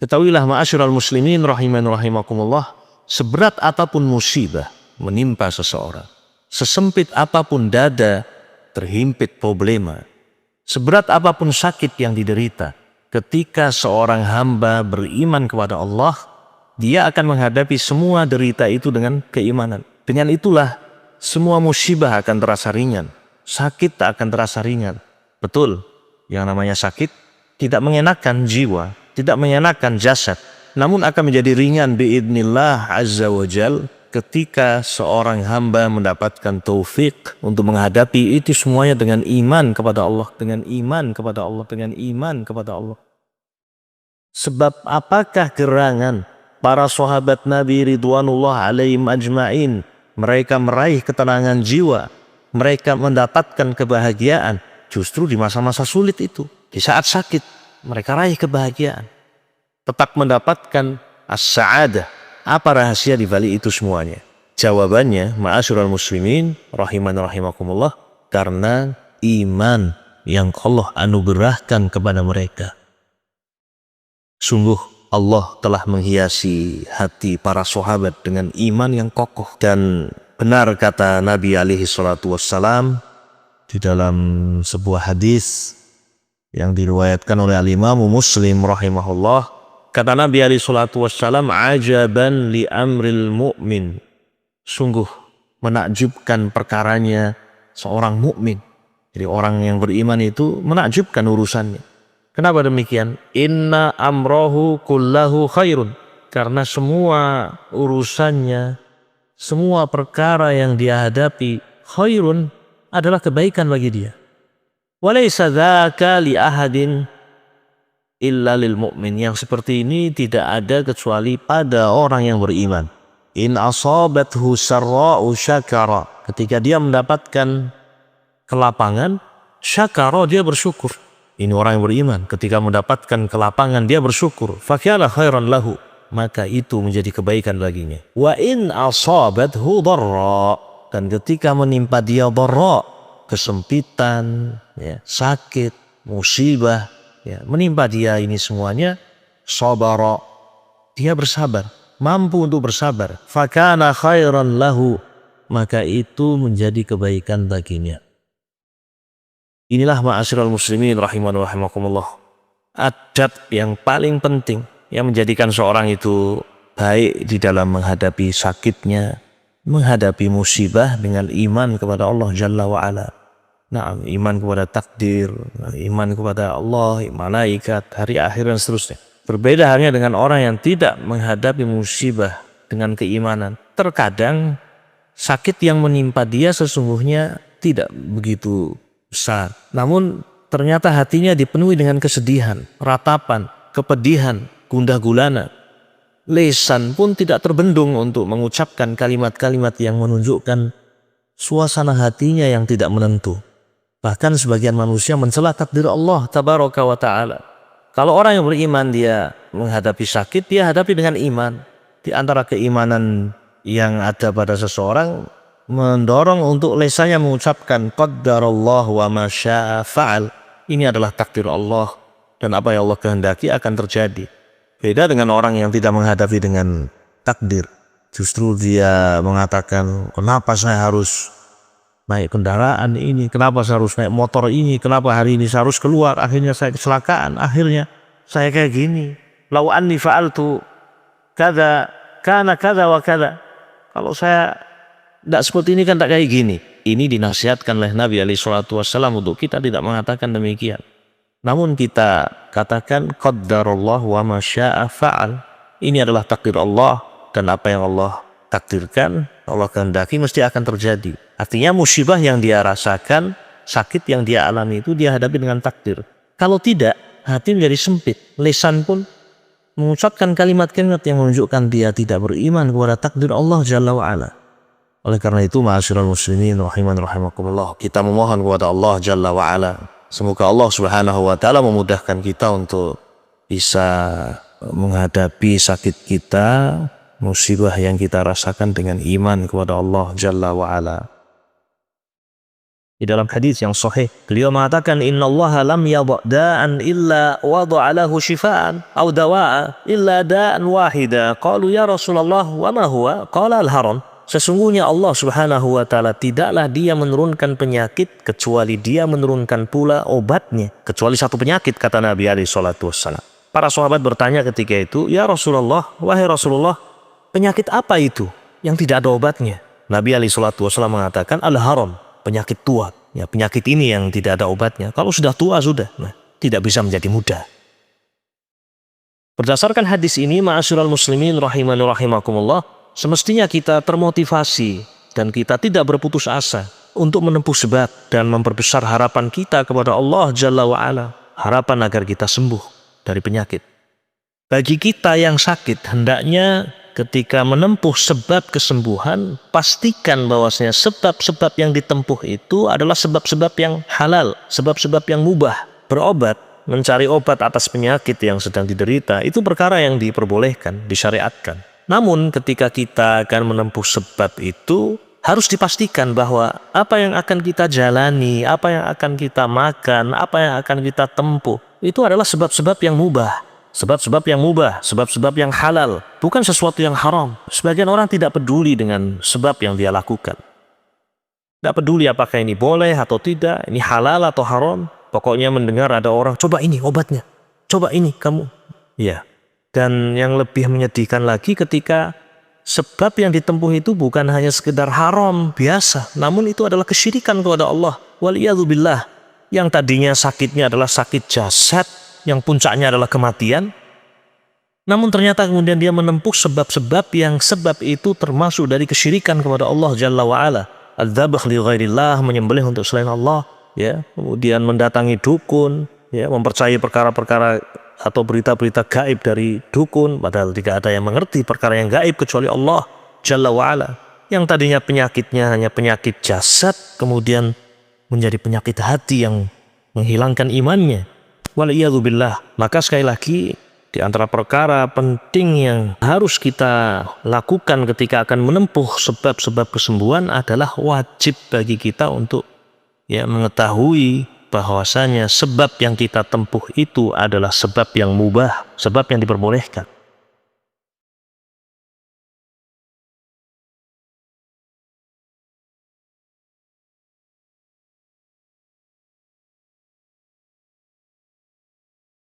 Ketahuilah ma'asyiral muslimin rahiman rahimakumullah, seberat apapun musibah menimpa seseorang, sesempit apapun dada terhimpit problema, seberat apapun sakit yang diderita, ketika seorang hamba beriman kepada Allah, dia akan menghadapi semua derita itu dengan keimanan. Dengan itulah semua musibah akan terasa ringan, sakit tak akan terasa ringan. Betul, yang namanya sakit tidak mengenakan jiwa, tidak mengenakan jasad, namun akan menjadi ringan biidznillah azza wa jal ketika seorang hamba mendapatkan taufik untuk menghadapi itu semuanya dengan iman kepada Allah, dengan iman kepada Allah, dengan iman kepada Allah. Sebab apakah gerangan para sahabat Nabi ridwanullah alaihim ajma'in, mereka meraih ketenangan jiwa, mereka mendapatkan kebahagiaan justru di masa-masa sulit itu, di saat sakit mereka raih kebahagiaan, tetap mendapatkan as-sa'adah. Apa rahasia di balik itu semuanya? Jawabannya, ma'asyiral muslimin rahiman rahimakumullah, karena iman yang Allah anugerahkan kepada mereka. Sungguh Allah telah menghiasi hati para sahabat dengan iman yang kokoh. Dan benar kata Nabi alaihi salatu wassalam di dalam sebuah hadis yang diriwayatkan oleh al-Imam Muslim rahimahullah, kata Nabi alaihi salatu wassalam, ajaban li amril mu'min, sungguh menakjubkan perkaranya seorang mukmin. Jadi orang yang beriman itu menakjubkan urusannya. Kenapa demikian? Inna amrohu kullahu khairun, karena semua urusannya, semua perkara yang dia hadapi khairun, adalah kebaikan bagi dia. Walaysa dzaka li ahadin illa lil mu'min, yang seperti ini tidak ada kecuali pada orang yang beriman. In asabathu sarra'u syakara, ketika dia mendapatkan kelapangan, syakara, dia bersyukur. Ini orang yang beriman, ketika mendapatkan kelapangan dia bersyukur. Fakana khairan lahu, maka itu menjadi kebaikan baginya. Wa in asabathu dharra, dan ketika menimpa dia dharra, kesempitan, ya, sakit, musibah, ya, menimpa dia ini semuanya, sabara, dia bersabar, mampu untuk bersabar. Fakana khairan lahu, maka itu menjadi kebaikan baginya. Inilah ma'asyiral muslimin rahiman rahimakumullah, adab yang paling penting yang menjadikan seorang itu baik di dalam menghadapi sakitnya, menghadapi musibah, dengan iman kepada Allah Jalla wa'ala. Nah, iman kepada takdir, iman kepada Allah, malaikat, hari akhir dan seterusnya. Berbeda halnya dengan orang yang tidak menghadapi musibah dengan keimanan. Terkadang sakit yang menimpa dia sesungguhnya tidak begitu besar, namun ternyata hatinya dipenuhi dengan kesedihan, ratapan, kepedihan, gundah gulana. Lisan pun tidak terbendung untuk mengucapkan kalimat-kalimat yang menunjukkan suasana hatinya yang tidak menentu. Bahkan sebagian manusia mencela takdir Allah tabaraka wa ta'ala. Kalau orang yang beriman dia menghadapi sakit, dia hadapi dengan iman. Di antara keimanan yang ada pada seseorang, mendorong untuk lisannya mengucapkan qaddarallah wa ma syaa fa'al. Ini adalah takdir Allah, dan apa yang Allah kehendaki akan terjadi. Beda dengan orang yang tidak menghadapi dengan takdir. Justru dia mengatakan, kenapa saya harus naik kendaraan ini, kenapa saya harus naik motor ini, kenapa hari ini saya harus keluar, akhirnya saya kecelakaan, akhirnya saya kayak gini. Lau anni fa'altu kada kana kada wa kada. Kalau saya tidak seperti ini kan tak kayak gini. Ini dinasihatkan oleh Nabi alaihi salatu wassalam untuk kita tidak mengatakan demikian. Namun kita katakan qaddarallah wa ma syaa fa'al. Ini adalah takdir Allah, dan apa yang Allah takdirkan, Allah kehendaki mesti akan terjadi. Artinya musibah yang dia rasakan, sakit yang dia alami itu dia hadapi dengan takdir. Kalau tidak, hati menjadi sempit. Lisan pun mengucapkan kalimat-kalimat yang menunjukkan dia tidak beriman kepada takdir Allah Jalla wa'ala. Oleh karena itu, ma'asyiral muslimin rahiman rahimakumullah, kita memohon kepada Allah Jalla wa'ala, semoga Allah subhanahu wa ta'ala memudahkan kita untuk bisa menghadapi sakit kita, musibah yang kita rasakan dengan iman kepada Allah Jalla wa'ala. Di dalam hadis yang sahih, beliau mengatakan, innallaha lam yadha' da'an illa wada'a lahu shifaan aw dawa'a illa da'an wahida. Qalu ya Rasulullah wa ma huwa? Qala al-haram. Sesungguhnya Allah Subhanahu wa taala tidaklah Dia menurunkan penyakit kecuali Dia menurunkan pula obatnya, kecuali satu penyakit, kata Nabi alaihi salatu wassalam. Para sahabat bertanya ketika itu, ya Rasulullah, wahai Rasulullah, penyakit apa itu yang tidak ada obatnya? Nabi alaihi salatu wassalam mengatakan, al-haram, penyakit tua. Ya, penyakit ini yang tidak ada obatnya. Kalau sudah tua sudah, tidak bisa menjadi muda. Berdasarkan hadis ini, ma'asyiral muslimin rahimani rahimakumullah, semestinya kita termotivasi dan kita tidak berputus asa untuk menempuh sebab dan memperbesar harapan kita kepada Allah Jalla wa'ala. Harapan agar kita sembuh dari penyakit. Bagi kita yang sakit, hendaknya ketika menempuh sebab kesembuhan, pastikan bahwasanya sebab-sebab yang ditempuh itu adalah sebab-sebab yang halal, sebab-sebab yang mubah. Berobat, mencari obat atas penyakit yang sedang diderita, itu perkara yang diperbolehkan, disyariatkan. Namun ketika kita akan menempuh sebab itu, harus dipastikan bahwa apa yang akan kita jalani, apa yang akan kita makan, apa yang akan kita tempuh, itu adalah sebab-sebab yang mubah. Sebab-sebab yang mubah, sebab-sebab yang halal, bukan sesuatu yang haram. Sebagian orang tidak peduli dengan sebab yang dia lakukan. Tidak peduli apakah ini boleh atau tidak, ini halal atau haram. Pokoknya mendengar ada orang, coba ini obatnya, coba ini kamu. Ya. Dan yang lebih menyedihkan lagi ketika sebab yang ditempuh itu bukan hanya sekedar haram biasa, namun itu adalah kesyirikan kepada Allah. Waliyadzubillah. Yang tadinya sakitnya adalah sakit jasad, yang puncaknya adalah kematian, namun ternyata kemudian dia menempuh sebab-sebab yang sebab itu termasuk dari kesyirikan kepada Allah Jalla wa'ala. Adzabah li ghairillah, menyembelih untuk selain Allah, ya, kemudian mendatangi dukun, ya, mempercayai perkara-perkara atau berita-berita gaib dari dukun, padahal tidak ada yang mengerti perkara yang gaib kecuali Allah Jalla wa'ala. Yang tadinya penyakitnya hanya penyakit jasad, kemudian menjadi penyakit hati yang menghilangkan imannya. Waliyadzubillah. Maka sekali lagi, di antara perkara penting yang harus kita lakukan ketika akan menempuh sebab-sebab kesembuhan adalah wajib bagi kita untuk mengetahui bahwasanya sebab yang kita tempuh itu adalah sebab yang mubah, sebab yang diperbolehkan.